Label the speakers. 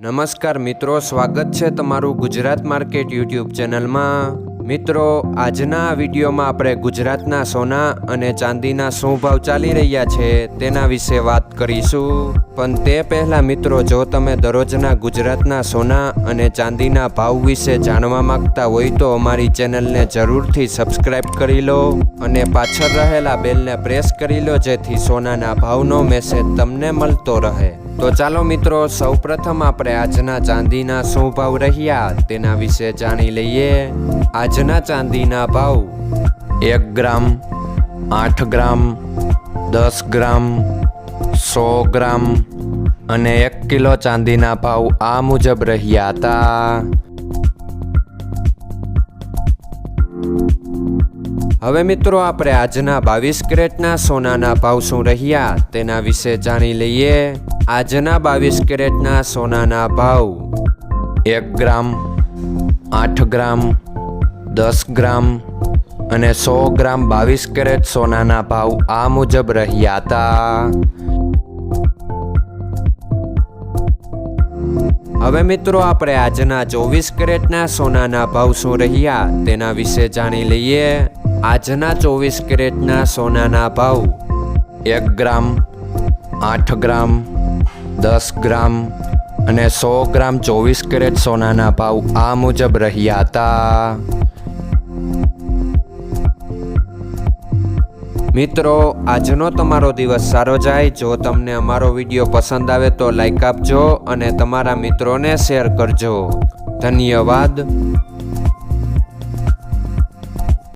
Speaker 1: નમસ્કાર મિત્રો, સ્વાગત છે તમારું ગુજરાત માર્કેટ યુટ્યુબ ચેનલમાં। મિત્રો, આજના વિડીયોમાં આપણે ગુજરાતના સોના અને ચાંદીના શું ભાવ ચાલી રહ્યા છે તેના વિશે વાત કરીશું। પણ તે પહેલાં મિત્રો, જો તમે દરરોજના ગુજરાતના સોના અને ચાંદીના ભાવ વિશે જાણવા માંગતા હોય તો અમારી ચેનલને જરૂરથી સબસ્ક્રાઈબ કરી લો અને પાછળ રહેલા બેલને પ્રેસ કરી લો, જેથી સોનાના ભાવનો મેસેજ તમને મળતો રહે। તો ચાલો મિત્રો, સૌપ્રથમ આપણે આજના ચાંદીના શું ભાવ રહ્યા તેના વિશે જાણી લઈએ। આજના ચાંદીના ભાવ 1 ગ્રામ, 8 ગ્રામ, 10 ગ્રામ, 100 ગ્રામ અને 1 કિલો ચાંદીના ભાવ આ મુજબ રહ્યા હતા। હવે મિત્રો, આપણે આજના 22 કેરેટના સોનાના ભાવ શું રહ્યા તેના વિશે જાણી લઈએ। આજના 22 કેરેટના સોનાના ભાવ 1 ગ્રામ, 8 ગ્રામ, 10 ગ્રામ અને 100 ગ્રામ 22 કેરેટ સોનાના ભાવ આ મુજબ રહ્યા હતા। હવે મિત્રો, આપણે આજના 24 કેરેટના સોનાના ભાવ શું રહ્યા તેના વિશે જાણી લઈએ। આજના 24 કેરેટના સોનાના ભાવ 1 ગ્રામ, 8 ગ્રામ, 10 ગ્રામ અને 100 ગ્રામ 24 કેરેટ સોનાના ભાવ આ મુજબ રહ્યા હતા। મિત્રો, આજનો તમારો દિવસ સારો જાય। જો તમને અમારો વિડીયો પસંદ આવે તો લાઈક આપજો અને તમારા મિત્રોને શેર કરજો। ધન્યવાદ।